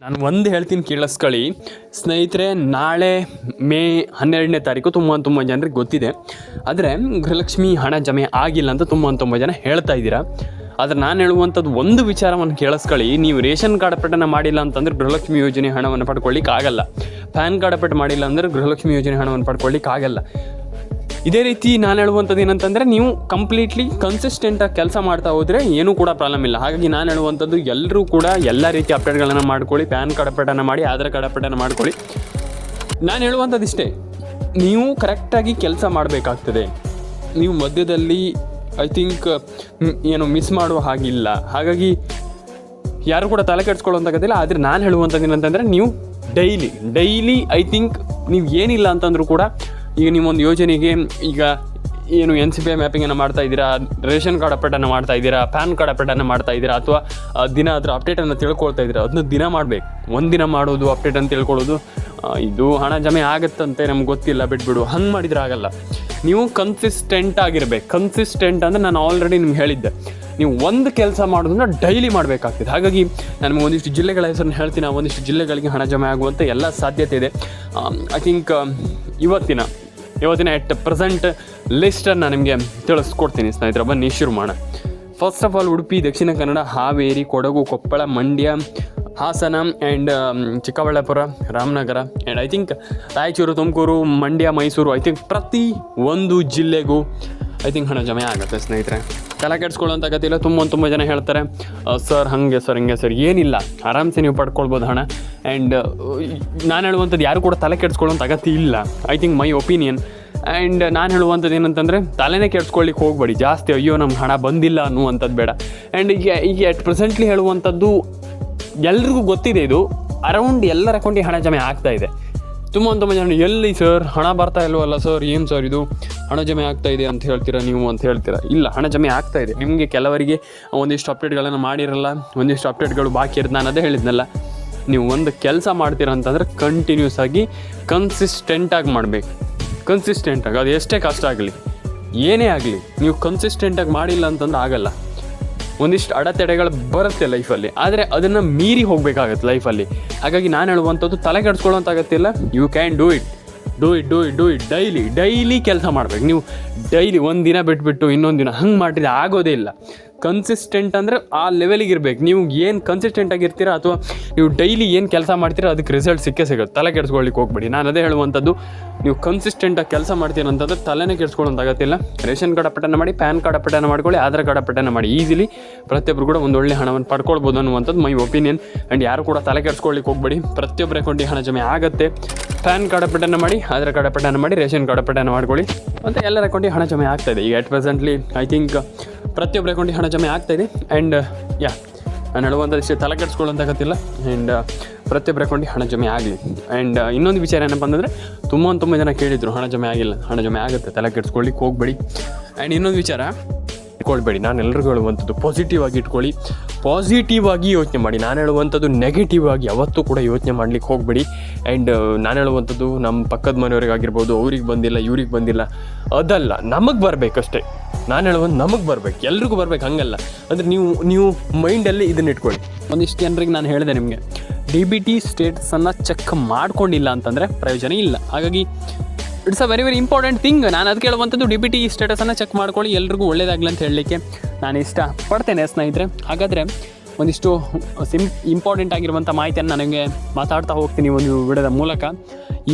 ನಾನು ಒಂದು ಹೇಳ್ತೀನಿ ಕೇಳಿಸ್ಕೊಳ್ಳಿ ಸ್ನೇಹಿತರೆ. ನಾಳೆ ಮೇ 12ನೇ ತಾರೀಕು ತುಂಬ ಜನರಿಗೆ ಗೊತ್ತಿದೆ. ಆದರೆ ಗೃಹಲಕ್ಷ್ಮಿ ಹಣ ಜಮೆ ಆಗಿಲ್ಲ ಅಂತ ತುಂಬ ಜನ ಹೇಳ್ತಾ ಇದ್ದೀರಾ. ಆದರೆ ನಾನು ಹೇಳುವಂಥದ್ದು ಒಂದು ವಿಚಾರವನ್ನು ಕೇಳಿಸ್ಕೊಳ್ಳಿ. ನೀವು ರೇಷನ್ ಕಾರ್ಡ್ ಅಪ್ಡೇಟನ್ನು ಮಾಡಿಲ್ಲ ಅಂತಂದರೆ ಗೃಹಲಕ್ಷ್ಮಿ ಯೋಜನೆ ಹಣವನ್ನು ಪಡ್ಕೊಳ್ಳಿಕ್ಕೆ ಆಗಲ್ಲ. ಪ್ಯಾನ್ ಕಾರ್ಡ್ ಅಪ್ಡೇಟ್ ಮಾಡಿಲ್ಲ ಅಂದರೆ ಗೃಹಲಕ್ಷ್ಮಿ ಯೋಜನೆ ಹಣವನ್ನು ಪಡ್ಕೊಳ್ಳಿಕ್ಕೆ ಆಗಲ್ಲ. ಇದೇ ರೀತಿ ನಾನು ಹೇಳುವಂಥದ್ದು ಏನಂತಂದರೆ ನೀವು ಕಂಪ್ಲೀಟ್ಲಿ ಕನ್ಸಿಸ್ಟೆಂಟಾಗಿ ಕೆಲಸ ಮಾಡ್ತಾ ಹೋದರೆ ಏನೂ ಕೂಡ ಪ್ರಾಬ್ಲಮ್ ಇಲ್ಲ. ಹಾಗಾಗಿ ನಾನು ಹೇಳುವಂಥದ್ದು ಎಲ್ಲರೂ ಕೂಡ ಎಲ್ಲ ರೀತಿ ಅಪ್ಡೇಟ್ಗಳನ್ನು ಮಾಡ್ಕೊಳ್ಳಿ. ಪ್ಯಾನ್ ಕಾರ್ಡ್ ಅಪ್ಡೇಟನ್ನು ಮಾಡಿ, ಆಧಾರ್ ಕಾರ್ಡ್ ಅಪ್ಡೇಟನ್ನು ಮಾಡ್ಕೊಳ್ಳಿ. ನಾನು ಹೇಳುವಂಥದ್ದು ಇಷ್ಟೇ, ನೀವು ಕರೆಕ್ಟಾಗಿ ಕೆಲಸ ಮಾಡಬೇಕಾಗ್ತದೆ. ನೀವು ಮಧ್ಯದಲ್ಲಿ ಐ ಥಿಂಕ್ ಏನು ಮಿಸ್ ಮಾಡುವ ಹಾಗಿಲ್ಲ. ಹಾಗಾಗಿ ಯಾರು ಕೂಡ ತಲೆ ಕೆಡಿಸ್ಕೊಳ್ಳೋಂತಾಗೋದಿಲ್ಲ. ಆದರೆ ನಾನು ಹೇಳುವಂಥದ್ದು ಏನಂತಂದರೆ ನೀವು ಡೈಲಿ ಐ ಥಿಂಕ್ ನೀವು ಏನಿಲ್ಲ ಅಂತಂದರೂ ಕೂಡ ಈಗ ನೀವೊಂದು ಯೋಜನೆಗೆ ಈಗ ಏನು NCPI ಮ್ಯಾಪಿಂಗನ್ನು ಮಾಡ್ತಾ ಇದ್ದೀರಾ, ರೇಷನ್ ಕಾರ್ಡ್ ಅಪ್ಡೇಟನ್ನು ಮಾಡ್ತಾ ಇದ್ದೀರಾ, ಪ್ಯಾನ್ ಕಾರ್ಡ್ ಅಪ್ಡೇಟನ್ನು ಮಾಡ್ತಾ ಇದ್ದೀರಾ, ಅಥವಾ ದಿನ ಅದರ ಅಪ್ಡೇಟನ್ನು ತಿಳ್ಕೊಳ್ತಾ ಇದ್ದೀರಾ, ಅದನ್ನ ದಿನ ಮಾಡಬೇಕು. ಒಂದಿನ ಮಾಡೋದು ಅಪ್ಡೇಟನ್ನು ತಿಳ್ಕೊಳ್ಳೋದು ಇದು ಹಣ ಜಮೆ ಆಗುತ್ತಂತೆ ನಮ್ಗೆ ಗೊತ್ತಿಲ್ಲ ಬಿಟ್ಬಿಡು, ಹಂಗೆ ಮಾಡಿದರೆ ಆಗಲ್ಲ. ನೀವು ಕನ್ಸಿಸ್ಟೆಂಟ್ ಆಗಿರಬೇಕು. ಕನ್ಸಿಸ್ಟೆಂಟ್ ಅಂದರೆ ನಾನು ಆಲ್ರೆಡಿ ನಿಮ್ಗೆ ಹೇಳಿದ್ದೆ, ನೀವು ಒಂದು ಕೆಲಸ ಮಾಡೋದನ್ನ ಡೈಲಿ ಮಾಡಬೇಕಾಗ್ತದೆ. ಹಾಗಾಗಿ ನಾನು ನಿಮಗೆ ಒಂದಿಷ್ಟು ಜಿಲ್ಲೆಗಳ ಹೆಸರನ್ನು ಹೇಳ್ತೀನಿ. ಆ ಒಂದಿಷ್ಟು ಜಿಲ್ಲೆಗಳಿಗೆ ಹಣ ಜಮೆ ಆಗುವಂಥ ಎಲ್ಲ ಸಾಧ್ಯತೆ ಇದೆ. ಐ ಥಿಂಕ್ ಇವತ್ತಿನ ಎಟ್ ಪ್ರೆಸೆಂಟ್ ಲಿಸ್ಟನ್ನು ನಿಮಗೆ ತಿಳಿಸ್ಕೊಡ್ತೀನಿ ಸ್ನೇಹಿತರೆ. ಬನ್ನಿ ಶುರು ಮಾಡೋಣ. First of all Udupi, Dakshina Kannada, Haveri, Kodagu, Koppal, Mandya, Hassan and Chikkaballapur, Ramanagara and I think Raichur, Tumakuru, Mandya, Mysuru. I think ಪ್ರತಿ ಒಂದು ಜಿಲ್ಲೆಗೂ ಐ ಥಿಂಕ್ ಹಣ ಜಮೆ ಆಗುತ್ತೆ ಸ್ನೇಹಿತರೆ. ತಲೆ ಕೆಡಿಸ್ಕೊಳ್ಳೋಂಥ ಅಗತ್ಯ ತುಂಬ ಜನ ಹೇಳ್ತಾರೆ ಸರ್ ಹಾಗೆ ಸರ್ ಹಿಂಗೆ ಸರ್. ಏನಿಲ್ಲ, ಆರಾಮ್ಸೆ ನೀವು ಪಡ್ಕೊಳ್ಬೋದು ಹಣ. ಆ್ಯಂಡ್ ನಾನು ಹೇಳುವಂಥದ್ದು ಯಾರು ಕೂಡ ತಲೆ ಕೆಡಿಸ್ಕೊಳ್ಳೋಂಥ ಅಗತ್ಯ ಇಲ್ಲ. I think my opinion. And ನಾನು ಹೇಳುವಂಥದ್ದು ಏನಂತಂದರೆ ತಲೆನೇ ಕೆಡಿಸ್ಕೊಳ್ಳಿಕ್ಕೆ ಹೋಗಬೇಡಿ ಜಾಸ್ತಿ. ಅಯ್ಯೋ ನಮ್ಗೆ ಹಣ ಬಂದಿಲ್ಲ ಅನ್ನುವಂಥದ್ದು ಬೇಡ. ಆ್ಯಂಡ್ ಈಗ ಎಟ್ ಪ್ರೆಸೆಂಟ್ಲಿ ಹೇಳುವಂಥದ್ದು ಎಲ್ರಿಗೂ ಗೊತ್ತಿದೆ, ಇದು ಅರೌಂಡ್ ಎಲ್ಲರ ಅಕೌಂಟಿಗೆ ಹಣ ಜಮೆ ಆಗ್ತಾ ಇದೆ. ತುಂಬ ಜನ ಎಲ್ಲಿ ಸರ್ ಹಣ ಬರ್ತಾ ಇಲ್ವಲ್ಲ ಸರ್, ಏನು ಸರ್ ಇದು ಹಣ ಜಮೆ ಆಗ್ತಾ ಇದೆ ಅಂತ ಹೇಳ್ತೀರಾ ನೀವು ಅಂತ ಹೇಳ್ತೀರಾ. ಇಲ್ಲ, ಹಣ ಜಮೆ ಆಗ್ತಾ ಇದೆ. ನಿಮಗೆ ಕೆಲವರಿಗೆ ಒಂದಿಷ್ಟು ಅಪ್ಡೇಟ್ಗಳನ್ನು ಮಾಡಿರಲ್ಲ, ಒಂದಿಷ್ಟು ಅಪ್ಡೇಟ್ಗಳು ಬಾಕಿ ಇರೋದು. ನಾನು ಅದೇ ಹೇಳಿದ್ನಲ್ಲ, ನೀವು ಒಂದು ಕೆಲಸ ಮಾಡ್ತೀರ ಅಂತಂದರೆ ಕಂಟಿನ್ಯೂಸ್ ಆಗಿ ಕನ್ಸಿಸ್ಟೆಂಟಾಗಿ ಮಾಡಬೇಕು. ಕನ್ಸಿಸ್ಟೆಂಟಾಗಿ ಅದು ಎಷ್ಟೇ ಕಷ್ಟ ಆಗಲಿ, ಏನೇ ಆಗಲಿ, ನೀವು ಕನ್ಸಿಸ್ಟೆಂಟಾಗಿ ಮಾಡಿಲ್ಲ ಅಂತಂದ್ರೆ ಆಗಲ್ಲ. ಒಂದಿಷ್ಟು ಅಡೆತಡೆಗಳು ಬರುತ್ತೆ ಲೈಫಲ್ಲಿ, ಆದರೆ ಅದನ್ನು ಮೀರಿ ಹೋಗಬೇಕಾಗತ್ತೆ ಲೈಫಲ್ಲಿ. ಹಾಗಾಗಿ ನಾನು ಹೇಳುವಂಥದ್ದು ತಲೆ ಕೆಡಿಸ್ಕೊಳ್ಳೋಂಥ ಅಗತ್ಯ. You can do it daily ಕೆಲಸ ಮಾಡಬೇಕು. ನೀವು ಡೈಲಿ ಒಂದು ದಿನ ಬಿಟ್ಬಿಟ್ಟು ಇನ್ನೊಂದು ದಿನ ಹಂಗೆ ಮಾಡಿದ್ರೆ ಆಗೋದೇ ಇಲ್ಲ. ಕನ್ಸಿಸ್ಟೆಂಟ್ ಅಂದರೆ ಆ ಲೆವೆಲಿಗೆ ಇರಬೇಕು. ನೀವು ಏನು ಕನ್ಸಿಸ್ಟೆಂಟಾಗಿರ್ತೀರ ಅಥವಾ ನೀವು ಡೈಲಿ ಏನು ಕೆಲಸ ಮಾಡ್ತೀರೋ ಅದಕ್ಕೆ ರಿಸಲ್ಟ್ ಸಿಗುತ್ತೆ. ತಲೆ ಕೆಡಿಸ್ಕೊಳ್ಳಿಕ್ಕೆ ಹೋಗ್ಬೇಡಿ. ನಾನು ಅದೇ ಹೇಳುವಂಥದ್ದು, ನೀವು ಕನ್ಸಿಸ್ಟೆಂಟಾಗಿ ಕೆಲಸ ಮಾಡ್ತೀರ ಅಂತಂದ್ರೆ ತಲೆನೇ ಕೆಡಿಸ್ಕೊಳ್ಳೋಂಥ ಅಗತ್ಯ ಇಲ್ಲ. ರೇಷನ್ ಕಾರ್ಡ್ ಅಪ್ಡೇಟನ್ನು ಮಾಡಿ, ಪ್ಯಾನ್ ಕಾರ್ಡ್ ಅಪ್ಡೇಟನ್ನು ಮಾಡ್ಕೊಳ್ಳಿ, ಆಧಾರ್ ಕಾರ್ಡ್ ಅಪ್ಡೇಟನ್ನು ಮಾಡಿ. ಈಸಿಲಿ ಪ್ರತಿಯೊಬ್ಬರು ಕೂಡ ಒಂದು ಒಳ್ಳೆ ಹಣವನ್ನು ಪಡ್ಕೊಳ್ಬೋದು ಅನ್ನುವಂಥದ್ದು ಮೈ ಒಪಿನಿಯನ್. ಆ್ಯಂಡ್ ಯಾರು ಕೂಡ ತಲೆ ಕೆಡಿಸ್ಕೊಳ್ಳಿಕ್ಕೆ ಹೋಗ್ಬೇಡಿ. ಪ್ರತಿಯೊಬ್ಬರ ಅಕೌಂಟಿಗೆ ಹಣ ಜಮೆ ಆಗುತ್ತೆ. ಪ್ಯಾನ್ ಕಾರ್ಡ್ ಅಪ್ಡೇಟನ್ನು ಮಾಡಿ, ಆಧಾರ್ ಕಾರ್ಡ್ ಅಪ್ಡೇಟನ್ನು ಮಾಡಿ, ರೇಷನ್ ಕಾರ್ಡ್ ಅಪ್ಡೇಟನ್ನು ಮಾಡ್ಕೊಳ್ಳಿ. ಮತ್ತು ಎಲ್ಲರ ಅಕೌಂಟಿಗೆ ಹಣ ಜಮೆ ಆಗ್ತಾಯಿದೆ. ಈಗ ಎಟ್ ಪ್ರೆಸೆಂಟ್ಲಿ ಐ ಥಿಂಕ್ ಪ್ರತಿಯೊಬ್ಬರ ಅಕೌಂಟಿಗೆ ಹಣ ಜಮೆ ಆಗ್ತಾಯಿದೆ. ಆ್ಯಂಡ್ ನಾನು ಹೇಳುವಂಥದ್ದು ಇಷ್ಟೇ, ತಲೆ ಕೆಡಿಸ್ಕೊಳ್ಳೋಂಥ ಗೊತ್ತಿಲ್ಲ. ಆ್ಯಂಡ್ ಪ್ರತಿಯೊಬ್ಬರ ಅಕೌಂಟಿಗೆ ಹಣ ಜಮೆ ಆಗಲಿ. ಆ್ಯಂಡ್ ಇನ್ನೊಂದು ವಿಚಾರ ಏನಪ್ಪ ಅಂತಂದರೆ, ತುಂಬ ಜನ ಕೇಳಿದರು ಹಣ ಜಮೆ ಆಗಿಲ್ಲ. ಹಣ ಜಮೆ ಆಗುತ್ತೆ, ತಲೆ ಕೆಡಿಸ್ಕೊಳ್ಳಿಕ್ಕೆ ಹೋಗಬೇಡಿ. ಆ್ಯಂಡ್ ಇನ್ನೊಂದು ವಿಚಾರ ಇಟ್ಕೊಳ್ಬೇಡಿ. ನಾನು ಎಲ್ರಿಗೂ ಹೇಳುವಂಥದ್ದು ಪಾಸಿಟಿವ್ ಆಗಿ ಇಟ್ಕೊಳ್ಳಿ, ಪಾಸಿಟಿವ್ ಆಗಿ ಯೋಚನೆ ಮಾಡಿ. ನಾನು ಹೇಳುವಂಥದ್ದು ನೆಗೆಟಿವ್ ಆಗಿ ಯಾವತ್ತೂ ಕೂಡ ಯೋಚನೆ ಮಾಡಲಿಕ್ಕೆ ಹೋಗಬೇಡಿ. ಆ್ಯಂಡ್ ನಾನು ಹೇಳುವಂಥದ್ದು ನಮ್ಮ ಪಕ್ಕದ ಮನೆಯವ್ರಿಗಾಗಿರ್ಬೋದು, ಅವ್ರಿಗೆ ಬಂದಿಲ್ಲ, ಇವ್ರಿಗೆ ಬಂದಿಲ್ಲ, ಅದಲ್ಲ, ನಮಗೆ ಬರಬೇಕಷ್ಟೇ. ನಾನು ಹೇಳುವಂಥ ನಮಗೆ ಬರಬೇಕು, ಎಲ್ರಿಗೂ ಬರಬೇಕು, ಹಂಗಲ್ಲ. ಅಂದರೆ ನೀವು ಮೈಂಡಲ್ಲಿ ಇದನ್ನ ಇಟ್ಕೊಳ್ಳಿ. ಒಂದಿಷ್ಟು ಜನರಿಗೆ ನಾನು ಹೇಳಿದೆ ನಿಮಗೆ, DBT ಸ್ಟೇಟಸನ್ನು ಚೆಕ್ ಮಾಡ್ಕೊಂಡಿಲ್ಲ ಅಂತಂದರೆ ಪ್ರಯೋಜನ ಇಲ್ಲ. ಹಾಗಾಗಿ it's a very important thing. ನಾನು ಅದಕ್ಕೆ ಹೇಳುವಂಥದ್ದು DBT ಸ್ಟೇಟಸನ್ನು ಚೆಕ್ ಮಾಡ್ಕೊಳ್ಳಿ. ಎಲ್ರಿಗೂ ಒಳ್ಳೆಯದಾಗಲಿ ಅಂತ ಹೇಳಲಿಕ್ಕೆ ನಾನು ಇಷ್ಟಪಡ್ತೇನೆ ಸ್ನೇಹಿತರೆ. ಹಾಗಾದರೆ ಒಂದಿಷ್ಟು ಇಂಪಾರ್ಟೆಂಟ್ ಆಗಿರುವಂಥ ಮಾಹಿತಿಯನ್ನು ನನಗೆ ಮಾತಾಡ್ತಾ ಹೋಗ್ತೀನಿ ಒಂದು ವಿಡಿಯೋದ ಮೂಲಕ.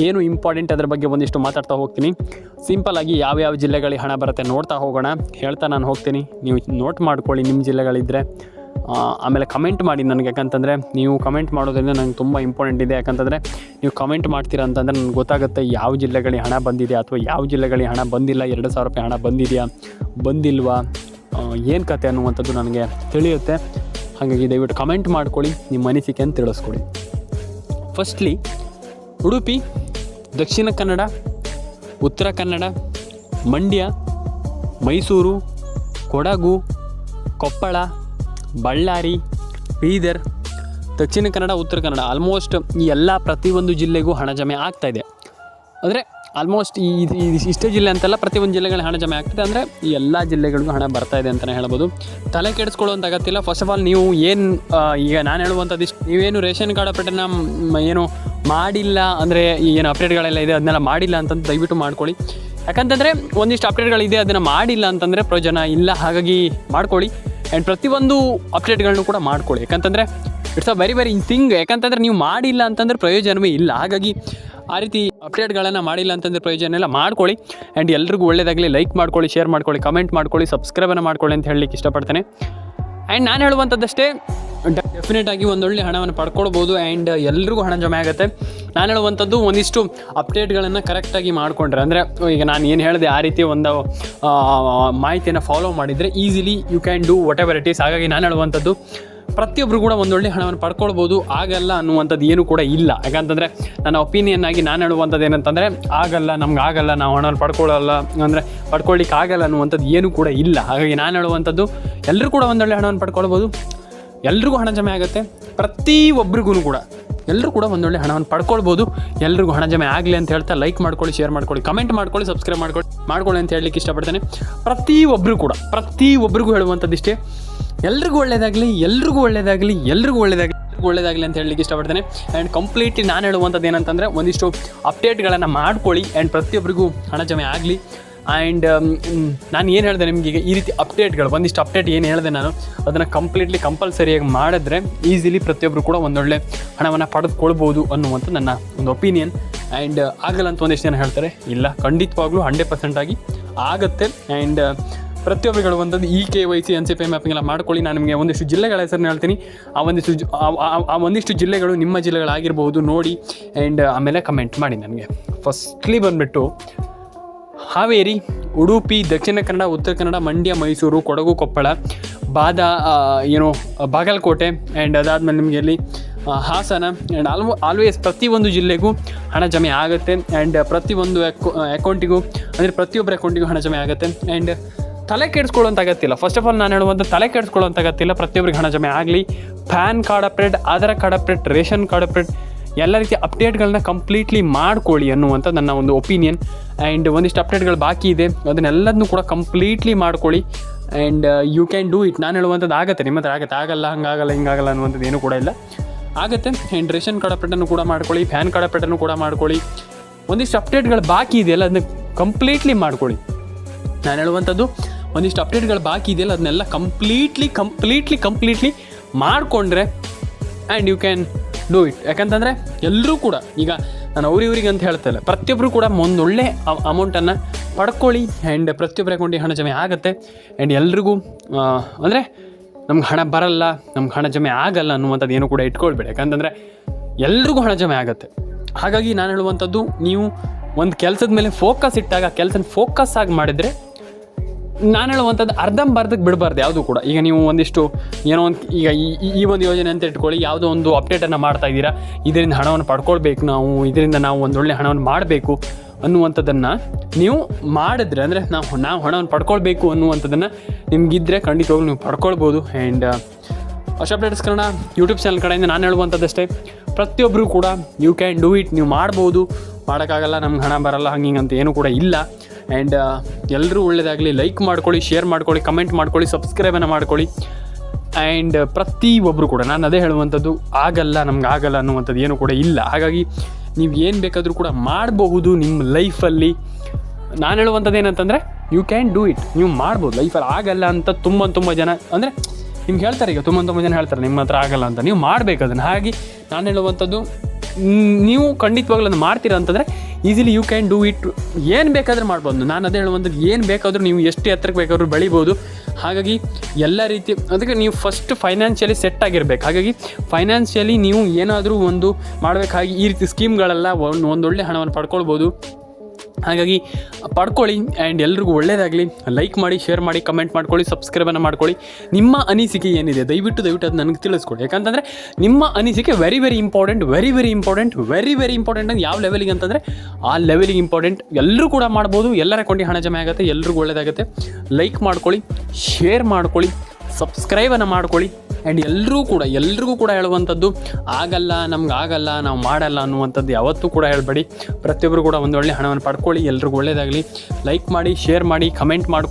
ಏನು ಇಂಪಾರ್ಟೆಂಟ್ ಅದರ ಬಗ್ಗೆ ಒಂದಿಷ್ಟು ಮಾತಾಡ್ತಾ ಹೋಗ್ತೀನಿ. ಸಿಂಪಲ್ಲಾಗಿ ಯಾವ್ಯಾವ ಜಿಲ್ಲೆಗಳಿಗೆ ಹಣ ಬರುತ್ತೆ ನೋಡ್ತಾ ಹೋಗೋಣ. ಹೇಳ್ತಾ ನಾನು ಹೋಗ್ತೀನಿ, ನೀವು ನೋಟ್ ಮಾಡ್ಕೊಳ್ಳಿ ನಿಮ್ಮ ಜಿಲ್ಲೆಗಳಿದ್ದರೆ. ಆಮೇಲೆ ಕಮೆಂಟ್ ಮಾಡಿ ನನಗೆ. ಯಾಕಂತಂದರೆ ನೀವು ಕಮೆಂಟ್ ಮಾಡೋದ್ರಿಂದ ನನಗೆ ತುಂಬ ಇಂಪಾರ್ಟೆಂಟ್ ಇದೆ. ಯಾಕಂತಂದರೆ ನೀವು ಕಮೆಂಟ್ ಮಾಡ್ತೀರಾ ಅಂತಂದರೆ ನನಗೆ ಗೊತ್ತಾಗುತ್ತೆ ಯಾವ ಜಿಲ್ಲೆಗಳಿಗೆ ಹಣ ಬಂದಿದೆ ಅಥವಾ ಯಾವ ಜಿಲ್ಲೆಗಳಿಗೆ ಹಣ ಬಂದಿಲ್ಲ, 2,000 ರೂಪಾಯಿ ಹಣ ಬಂದಿದೆಯಾ ಬಂದಿಲ್ವಾ, ಏನು ಕತೆ ಅನ್ನುವಂಥದ್ದು ನನಗೆ ತಿಳಿಯುತ್ತೆ. ಹಾಗಾಗಿ ದಯವಿಟ್ಟು ಕಮೆಂಟ್ ಮಾಡ್ಕೊಳ್ಳಿ, ನಿಮ್ಮ ಅನಿಸಿಕೆಯನ್ನು ತಿಳಿಸ್ಕೊಡಿ. ಫಸ್ಟ್ಲಿ ಉಡುಪಿ, ದಕ್ಷಿಣ ಕನ್ನಡ, ಉತ್ತರ ಕನ್ನಡ, ಮಂಡ್ಯ, ಮೈಸೂರು, ಕೊಡಗು, ಕೊಪ್ಪಳ, ಬಳ್ಳಾರಿ, ಬೀದರ್, ದಕ್ಷಿಣ ಕನ್ನಡ, ಉತ್ತರ ಕನ್ನಡ, ಆಲ್ಮೋಸ್ಟ್ ಈ ಎಲ್ಲ ಪ್ರತಿಯೊಂದು ಜಿಲ್ಲೆಗೂ ಹಣ ಜಮೆ ಆಗ್ತಾಯಿದೆ. ಅಂದರೆ ಆಲ್ಮೋಸ್ಟ್ ಇಷ್ಟೇ ಜಿಲ್ಲೆ ಅಂತಲ್ಲ, ಪ್ರತಿಯೊಂದು ಜಿಲ್ಲೆಗಳ ಹಣ ಜಮೆ ಆಗ್ತದೆ. ಅಂದರೆ ಈ ಎಲ್ಲ ಜಿಲ್ಲೆಗಳಿಗೂ ಹಣ ಬರ್ತಾ ಇದೆ ಅಂತಲೇ ಹೇಳ್ಬೋದು. ತಲೆ ಕೆಡಿಸ್ಕೊಳ್ಳುವಂಥ ಅಗತ್ಯ ಇಲ್ಲ. ಫಸ್ಟ್ ಆಫ್ ಆಲ್ ನೀವು ಏನು ಈಗ ನಾನು ಹೇಳುವಂಥದ್ದು ಇಷ್ಟು, ನೀವೇನು ರೇಷನ್ ಕಾರ್ಡ್ ಅಪ್ಡೇಟನ್ನು ಏನು ಮಾಡಿಲ್ಲ ಅಂದರೆ ಏನು ಅಪ್ಡೇಟ್ಗಳೆಲ್ಲ ಇದೆ ಅದನ್ನೆಲ್ಲ ಮಾಡಿಲ್ಲ ಅಂತಂದು ದಯವಿಟ್ಟು ಮಾಡ್ಕೊಳ್ಳಿ. ಯಾಕಂತಂದರೆ ಒಂದಿಷ್ಟು ಅಪ್ಡೇಟ್ಗಳಿದೆ ಅದನ್ನು ಮಾಡಿಲ್ಲ ಅಂತಂದರೆ ಪ್ರಯೋಜನ ಇಲ್ಲ. ಹಾಗಾಗಿ ಮಾಡ್ಕೊಳ್ಳಿ. ಆ್ಯಂಡ್ ಪ್ರತಿಯೊಂದು ಅಪ್ಡೇಟ್ಗಳನ್ನು ಕೂಡ ಮಾಡ್ಕೊಳ್ಳಿ. ಯಾಕಂತಂದರೆ ಇಟ್ಸ್ ಅ ವೆರಿ ಥಿಂಗ್. ಯಾಕಂತಂದರೆ ನೀವು ಮಾಡಿಲ್ಲ ಅಂತಂದರೆ ಪ್ರಯೋಜನವೇ ಇಲ್ಲ. ಹಾಗಾಗಿ ಆ ರೀತಿ ಅಪ್ಡೇಟ್ಗಳನ್ನು ಮಾಡಿಲ್ಲ ಅಂತಂದರೆ ಪ್ರಯೋಜನ ಎಲ್ಲ ಮಾಡ್ಕೊಳ್ಳಿ. ಆ್ಯಂಡ್ ಎಲ್ರಿಗೂ ಒಳ್ಳೆಯದಾಗಲಿ. ಲೈಕ್ ಮಾಡ್ಕೊಳ್ಳಿ, ಶೇರ್ ಮಾಡ್ಕೊಳ್ಳಿ, ಕಮೆಂಟ್ ಮಾಡ್ಕೊಳ್ಳಿ, ಸಬ್ಸ್ಕ್ರೈಬನ್ನು ಮಾಡ್ಕೊಳ್ಳಿ ಅಂತ ಹೇಳಲಿಕ್ಕೆ ಇಷ್ಟಪಡ್ತೇನೆ. ಆ್ಯಂಡ್ ನಾನು ಹೇಳುವಂಥದ್ದಷ್ಟೇ, ಡೆಫಿನೆಟಾಗಿ ಒಂದೊಳ್ಳೆ ಹಣವನ್ನು ಪಡ್ಕೊಳ್ಬೋದು. ಆ್ಯಂಡ್ ಎಲ್ರಿಗೂ ಹಣ ಜಮೆ ಆಗುತ್ತೆ. ನಾನು ಹೇಳುವಂಥದ್ದು ಒಂದಿಷ್ಟು ಅಪ್ಡೇಟ್ಗಳನ್ನು ಕರೆಕ್ಟಾಗಿ ಮಾಡಿಕೊಂಡ್ರೆ, ಅಂದರೆ ಈಗ ನಾನು ಏನು ಹೇಳಿದೆ ಆ ರೀತಿ ಒಂದು ಮಾಹಿತಿಯನ್ನು ಫಾಲೋ ಮಾಡಿದರೆ easily you can do whatever it is. ಹಾಗಾಗಿ ನಾನು ಹೇಳುವಂಥದ್ದು ಪ್ರತಿಯೊಬ್ಬರು ಕೂಡ ಒಂದೊಳ್ಳೆ ಹಣವನ್ನು ಪಡ್ಕೊಳ್ಬೋದು. ಆಗಲ್ಲ ಅನ್ನುವಂಥದ್ದು ಏನೂ ಕೂಡ ಇಲ್ಲ. ಯಾಕಂತಂದರೆ ನನ್ನ ಒಪಿನಿಯನ್ ಆಗಿ ನಾನು ಹೇಳುವಂಥದ್ದು ಏನಂತಂದರೆ ಆಗಲ್ಲ, ನಮ್ಗೆ ಆಗಲ್ಲ, ನಾವು ಹಣವನ್ನು ಪಡ್ಕೊಳ್ಳಲ್ಲ ಅಂದರೆ ಪಡ್ಕೊಳ್ಳಿಕ್ಕೆ ಆಗಲ್ಲ ಅನ್ನುವಂಥದ್ದು ಏನೂ ಕೂಡ ಇಲ್ಲ. ಹಾಗಾಗಿ ನಾನು ಹೇಳುವಂಥದ್ದು ಎಲ್ಲರೂ ಕೂಡ ಒಂದೊಳ್ಳೆ ಹಣವನ್ನು ಪಡ್ಕೊಳ್ಬೋದು. ಎಲ್ರಿಗೂ ಹಣ ಜಮೆ ಆಗುತ್ತೆ. ಪ್ರತಿಯೊಬ್ಬರಿಗೂ ಕೂಡ ಎಲ್ಲರೂ ಕೂಡ ಒಂದೊಳ್ಳೆ ಹಣವನ್ನು ಪಡ್ಕೊಳ್ಬೋದು. ಎಲ್ರಿಗೂ ಹಣ ಜಮೆ ಆಗಲಿ ಅಂತ ಹೇಳ್ತಾ ಲೈಕ್ ಮಾಡ್ಕೊಳ್ಳಿ, ಶೇರ್ ಮಾಡ್ಕೊಳ್ಳಿ, ಕಮೆಂಟ್ ಮಾಡ್ಕೊಳ್ಳಿ, ಸಬ್ಸ್ಕ್ರೈಬ್ ಮಾಡ್ಕೊಳ್ಳಿ ಅಂತ ಹೇಳಲಿಕ್ಕೆ ಇಷ್ಟಪಡ್ತೇನೆ. ಪ್ರತಿಯೊಬ್ಬರಿಗೂ ಹೇಳುವಂಥದ್ದು ಇಷ್ಟೇ, ಎಲ್ರಿಗೂ ಒಳ್ಳೆಯದಾಗಲಿ, ಎಲ್ರಿಗೂ ಒಳ್ಳೆಯದಾಗಲಿ, ಎಲ್ರಿಗೂ ಒಳ್ಳೆಯದಾಗಲಿ ಅಂತ ಹೇಳಲಿಕ್ಕೆ ಇಷ್ಟಪಡ್ತೇನೆ. ಆ್ಯಂಡ್ ಕಂಪ್ಲೀಟ್ಲಿ ನಾನು ಹೇಳುವಂಥದ್ದು ಏನಂತಂದರೆ ಒಂದಿಷ್ಟು ಅಪ್ಡೇಟ್ಗಳನ್ನು ಮಾಡ್ಕೊಳ್ಳಿ. ಆ್ಯಂಡ್ ಪ್ರತಿಯೊಬ್ಬರಿಗೂ ಹಣ ಜಮೆ ಆಗಲಿ. ಆ್ಯಂಡ್ ನಾನು ಏನು ಹೇಳಿದೆ ನಿಮಗೆ, ಈಗ ಈ ರೀತಿ ಅಪ್ಡೇಟ್ಗಳು ಒಂದಿಷ್ಟು ಅಪ್ಡೇಟ್ ಏನು ಹೇಳಿದೆ ನಾನು ಅದನ್ನು ಕಂಪ್ಲೀಟ್ಲಿ ಕಂಪಲ್ಸರಿಯಾಗಿ ಮಾಡಿದ್ರೆ ಈಸಿಲಿ ಪ್ರತಿಯೊಬ್ಬರು ಕೂಡ ಒಂದೊಳ್ಳೆ ಹಣವನ್ನು ಪಡೆದುಕೊಳ್ಬೋದು ಅನ್ನುವಂಥ ನನ್ನ ಒಂದು ಒಪಿನಿಯನ್. ಆ್ಯಂಡ್ ಆಗಲ್ಲ ಅಂತ ಒಂದಿಷ್ಟು ಜನ ಹೇಳ್ತಾರೆ, ಇಲ್ಲ, ಖಂಡಿತವಾಗ್ಲೂ 100% ಆಗಿ ಆಗುತ್ತೆ. ಆ್ಯಂಡ್ ಪ್ರತಿಯೊಬ್ಬರು ಹೇಳುವಂಥದ್ದು KYC NCPI ಮ್ಯಾಪಿಂಗ್ ಎಲ್ಲ ಮಾಡ್ಕೊಳ್ಳಿ. ನಾನು ನಿಮಗೆ ಒಂದಿಷ್ಟು ಜಿಲ್ಲೆಗಳ ಹೆಸರನ್ನು ಹೇಳ್ತೀನಿ. ಆ ಒಂದಿಷ್ಟು ಜಿಲ್ಲೆಗಳು ನಿಮ್ಮ ಜಿಲ್ಲೆಗಳಾಗಿರ್ಬೋದು, ನೋಡಿ. ಆ್ಯಂಡ್ ಆಮೇಲೆ ಕಮೆಂಟ್ ಮಾಡಿ ನನಗೆ. ಫಸ್ಟ್ಲಿ ಬಂದುಬಿಟ್ಟು ಹಾವೇರಿ, ಉಡುಪಿ, ದಕ್ಷಿಣ ಕನ್ನಡ, ಉತ್ತರ ಕನ್ನಡ, ಮಂಡ್ಯ, ಮೈಸೂರು, ಕೊಡಗು, ಕೊಪ್ಪಳ, ಬಾಗಲಕೋಟೆ. ಆ್ಯಂಡ್ ಅದಾದಮೇಲೆ ನಿಮಗೆ ಅಲ್ಲಿ ಹಾಸನ. ಆ್ಯಂಡ್ ಆಲ್ವೇಸ್ ಪ್ರತಿಯೊಂದು ಜಿಲ್ಲೆಗೂ ಹಣ ಜಮೆ ಆಗುತ್ತೆ. ಆ್ಯಂಡ್ ಪ್ರತಿಯೊಂದು ಅಕೌಂಟಿಗೂ ಅಂದರೆ ಪ್ರತಿಯೊಬ್ಬರ ಅಕೌಂಟಿಗೂ ಹಣ ಜಮೆ ಆಗುತ್ತೆ. ಆ್ಯಂಡ್ ತಲೆ ಕೆಡಿಸ್ಕೊಳ್ಳೋಂಥ ಅಗತ್ಯ. ಫಸ್ಟ್ ಆಫ್ ಆಲ್ ನಾನು ಹೇಳುವಂಥ ತಲೆ ಕೆಡಿಸ್ಕೊಳ್ಳೋಂಥ ಅಗತ್ಯ. ಪ್ರತಿಯೊಬ್ಬರಿಗೆ ಹಣ ಜಮೆ ಆಗಲಿ. PAN card update, Aadhaar card update, ration card update, ಎಲ್ಲ ರೀತಿಯ ಅಪ್ಡೇಟ್ಗಳನ್ನ ಕಂಪ್ಲೀಟ್ಲಿ ಮಾಡ್ಕೊಳ್ಳಿ ಅನ್ನುವಂಥ ನನ್ನ ಒಂದು ಒಪಿನಿಯನ್. ಆ್ಯಂಡ್ ಒಂದಿಷ್ಟು ಅಪ್ಡೇಟ್ಗಳು ಬಾಕಿ ಇದೆ, ಅದನ್ನೆಲ್ಲದನ್ನೂ ಕೂಡ ಕಂಪ್ಲೀಟ್ಲಿ ಮಾಡ್ಕೊಳ್ಳಿ. And you can do it. ನಾನು ಹೇಳುವಂಥದ್ದು ಆಗುತ್ತೆ, ನಿಮ್ಮ ಹತ್ರ ಆಗುತ್ತೆ. ಆಗಲ್ಲ, ಹಂಗಾಗಲ್ಲ, ಹಿಂಗಾಗಲ್ಲ ಅನ್ನುವಂಥದ್ದು ಏನೂ ಕೂಡ ಇಲ್ಲ, ಆಗುತ್ತೆ. ಆ್ಯಂಡ್ ರೇಷನ್ ಕಾರ್ಡ್ ಅಪ್ಡೇಟನ್ನು ಕೂಡ ಮಾಡ್ಕೊಳ್ಳಿ, ಪ್ಯಾನ್ ಕಾರ್ಡ್ ಅಪ್ಡೇಟನ್ನು ಕೂಡ ಮಾಡ್ಕೊಳ್ಳಿ. ಒಂದಿಷ್ಟು ಅಪ್ಡೇಟ್ಗಳು ಬಾಕಿ ಇದೆಯಲ್ಲ ಅದನ್ನ ಕಂಪ್ಲೀಟ್ಲಿ ಮಾಡ್ಕೊಳ್ಳಿ. ನಾನು ಹೇಳುವಂಥದ್ದು ಒಂದಿಷ್ಟು ಅಪ್ಡೇಟ್ಗಳು ಬಾಕಿ ಇದೆಯಲ್ಲ ಅದನ್ನೆಲ್ಲ ಕಂಪ್ಲೀಟ್ಲಿ ಮಾಡಿಕೊಂಡ್ರೆ and you can do it. ಯಾಕಂತಂದರೆ ಎಲ್ಲರೂ ಕೂಡ, ಈಗ ನಾನು ಅವ್ರಿಗೆ ಅಂತ ಹೇಳ್ತಾ ಇಲ್ಲ, ಪ್ರತಿಯೊಬ್ಬರು ಕೂಡ ಒಂದೊಳ್ಳೆ ಅಮೌಂಟನ್ನು ಪಡ್ಕೊಳ್ಳಿ. ಆ್ಯಂಡ್ ಪ್ರತಿಯೊಬ್ಬರ ಅಕೌಂಟಿಗೆ ಹಣ ಜಮೆ ಆಗುತ್ತೆ. ಆ್ಯಂಡ್ ಎಲ್ರಿಗೂ ಅಂದರೆ ನಮ್ಗೆ ಹಣ ಬರಲ್ಲ, ನಮ್ಗೆ ಹಣ ಜಮೆ ಆಗಲ್ಲ ಅನ್ನುವಂಥದ್ದು ಏನು ಕೂಡ ಇಟ್ಕೊಳ್ಬೇಡಿ. ಯಾಕಂತಂದರೆ ಎಲ್ರಿಗೂ ಹಣ ಜಮೆ ಆಗುತ್ತೆ. ಹಾಗಾಗಿ ನಾನು ಹೇಳುವಂಥದ್ದು, ನೀವು ಒಂದು ಕೆಲಸದ ಮೇಲೆ ಫೋಕಸ್ ಇಟ್ಟಾಗ ಕೆಲಸನ ಫೋಕಸ್ ಆಗಿ ಮಾಡಿದರೆ, ನಾನು ಹೇಳುವಂಥದ್ದು ಅರ್ಧಂಬರ್ಧಕ್ಕೆ ಬಿಡಬಾರ್ದು ಯಾವುದೂ ಕೂಡ. ಈಗ ನೀವು ಒಂದಿಷ್ಟು ಏನೋ ಒಂದು ಈಗ ಈ ಒಂದು ಯೋಜನೆ ಅಂತ ಇಟ್ಕೊಳ್ಳಿ, ಯಾವುದೋ ಒಂದು ಅಪ್ಡೇಟನ್ನು ಮಾಡ್ತಾ ಇದ್ದೀರಾ, ಇದರಿಂದ ಹಣವನ್ನು ಪಡ್ಕೊಳ್ಬೇಕು ನಾವು, ಇದರಿಂದ ನಾವು ಒಂದೊಳ್ಳೆ ಹಣವನ್ನು ಮಾಡಬೇಕು ಅನ್ನುವಂಥದ್ದನ್ನು ನೀವು ಮಾಡಿದ್ರೆ, ಅಂದರೆ ನಾವು ಹಣವನ್ನು ಪಡ್ಕೊಳ್ಬೇಕು ಅನ್ನುವಂಥದ್ದನ್ನು ನಿಮಗಿದ್ದರೆ ಖಂಡಿತವಾಗ್ಲೂ ನೀವು ಪಡ್ಕೊಳ್ಬೋದು. And uh updates Kannada YouTube channel ಕಡೆಯಿಂದ ನಾನು ಹೇಳುವಂಥದ್ದಷ್ಟೇ, ಪ್ರತಿಯೊಬ್ಬರು ಕೂಡ ಯು ಕ್ಯಾನ್ ಡೂ ಇಟ್. ನೀವು ಮಾಡ್ಬೋದು, ಮಾಡೋಕ್ಕಾಗಲ್ಲ, ನಮ್ಗೆ ಹಣ ಬರಲ್ಲ, ಹಂಗಿಂಗಂತ ಏನೂ ಕೂಡ ಇಲ್ಲ. ಆ್ಯಂಡ್ ಎಲ್ಲರೂ ಒಳ್ಳೆಯದಾಗಲಿ. ಲೈಕ್ ಮಾಡ್ಕೊಳ್ಳಿ, ಶೇರ್ ಮಾಡ್ಕೊಳ್ಳಿ, ಕಮೆಂಟ್ ಮಾಡ್ಕೊಳ್ಳಿ, ಸಬ್ಸ್ಕ್ರೈಬನ್ನು ಮಾಡ್ಕೊಳ್ಳಿ. ಆ್ಯಂಡ್ ಪ್ರತಿಯೊಬ್ಬರು ಕೂಡ ನಾನು ಅದೇ ಹೇಳುವಂಥದ್ದು, ಆಗಲ್ಲ, ನಮ್ಗೆ ಆಗಲ್ಲ ಅನ್ನುವಂಥದ್ದು ಏನೂ ಕೂಡ ಇಲ್ಲ. ಹಾಗಾಗಿ ನೀವು ಏನು ಬೇಕಾದರೂ ಕೂಡ ಮಾಡಬಹುದು ನಿಮ್ಮ ಲೈಫಲ್ಲಿ. ನಾನು ಹೇಳುವಂಥದ್ದು ಏನಂತಂದರೆ ಯು ಕ್ಯಾನ್ ಡೂ ಇಟ್. ನೀವು ಮಾಡ್ಬೋದು ಲೈಫಲ್ಲಿ. ಆಗಲ್ಲ ಅಂತ ತುಂಬ ಜನ ಅಂದರೆ ನಿಮ್ಗೆ ಹೇಳ್ತಾರೆ, ಈಗ ತುಂಬ ಜನ ಹೇಳ್ತಾರೆ ನಿಮ್ಮ ಹತ್ರ ಆಗಲ್ಲ ಅಂತ. ನೀವು ಮಾಡಬೇಕು ಅದನ್ನು. ಹಾಗೆ ನಾನು ಹೇಳುವಂಥದ್ದು, ನೀವು ಖಂಡಿತವಾಗ್ಲೂ ಅದನ್ನು ಮಾಡ್ತೀರಾ ಅಂತಂದರೆ easily you can do it. ಏನು ಬೇಕಾದರೂ ಮಾಡ್ಬೋದು. ನಾನು ಅದೇ ಹೇಳುವಂಥದ್ದು, ಏನು ಬೇಕಾದರೂ ನೀವು ಎಷ್ಟು ಎತ್ತರಕ್ಕೆ ಬೇಕಾದರೂ ಬೆಳಿಬೋದು. ಹಾಗಾಗಿ ಎಲ್ಲ ರೀತಿ ಅದಕ್ಕೆ ನೀವು ಫಸ್ಟ್ ಫೈನಾನ್ಷಿಯಲಿ ಸೆಟ್ ಆಗಿರಬೇಕು. ಹಾಗಾಗಿ ಫೈನಾನ್ಷಿಯಲಿ ನೀವು ಏನಾದರೂ ಒಂದು ಮಾಡಬೇಕಾಗಿ ಈ ರೀತಿ ಸ್ಕೀಮ್ಗಳೆಲ್ಲ ಒಂದೊಳ್ಳೆ ಹಣವನ್ನು ಪಡ್ಕೊಳ್ಬೋದು. ಹಾಗಾಗಿ ಪಡ್ಕೊಳ್ಳಿ. ಆ್ಯಂಡ್ ಎಲ್ರಿಗೂ ಒಳ್ಳೆಯದಾಗಲಿ. ಲೈಕ್ ಮಾಡಿ, ಶೇರ್ ಮಾಡಿ, ಕಮೆಂಟ್ ಮಾಡ್ಕೊಳ್ಳಿ, ಸಬ್ಸ್ಕ್ರೈಬನ್ನು ಮಾಡ್ಕೊಳ್ಳಿ. ನಿಮ್ಮ ಅನಿಸಿಕೆ ಏನಿದೆ ದಯವಿಟ್ಟು ಅದು ನನಗೆ ತಿಳಿಸ್ಕೊಡಿ. ಯಾಕಂತಂದರೆ ನಿಮ್ಮ ಅನಿಸಿಕೆ ವೆರಿ ಇಂಪಾರ್ಟೆಂಟ್ ಅಂತ. ಯಾವ ಲೆವೆಲಿಗೆ ಅಂತಂದರೆ ಆ ಲೆವೆಲಿಗೆ ಇಂಪಾರ್ಟೆಂಟ್. ಎಲ್ಲರೂ ಕೂಡ ಮಾಡ್ಬೋದು. ಎಲ್ಲರ ಅಕೌಂಟಿಗೆ ಹಣ ಜಮೆ ಆಗುತ್ತೆ. ಎಲ್ರಿಗೂ ಒಳ್ಳೆಯದಾಗುತ್ತೆ. ಲೈಕ್ ಮಾಡ್ಕೊಳ್ಳಿ, ಶೇರ್ ಮಾಡ್ಕೊಳ್ಳಿ, ಸಬ್ಸ್ಕ್ರೈಬನ್ನು ಮಾಡ್ಕೊಳ್ಳಿ. ಆ್ಯಂಡ್ ಎಲ್ರಿಗೂ ಕೂಡ ಹೇಳುವಂಥದ್ದು ನಮ್ಗೆ ಆಗಲ್ಲ ನಾವು ಮಾಡಲ್ಲ ಅನ್ನುವಂಥದ್ದು ಯಾವತ್ತೂ ಕೂಡ ಹೇಳಬೇಡಿ. ಪ್ರತಿಯೊಬ್ಬರು ಕೂಡ ಒಂದು ಒಳ್ಳೆ ಹಣವನ್ನು ಪಡ್ಕೊಳ್ಳಿ. ಎಲ್ರಿಗೂ ಒಳ್ಳೆಯದಾಗಲಿ. ಲೈಕ್ ಮಾಡಿ, ಶೇರ್ ಮಾಡಿ, ಕಮೆಂಟ್ ಮಾಡಿ.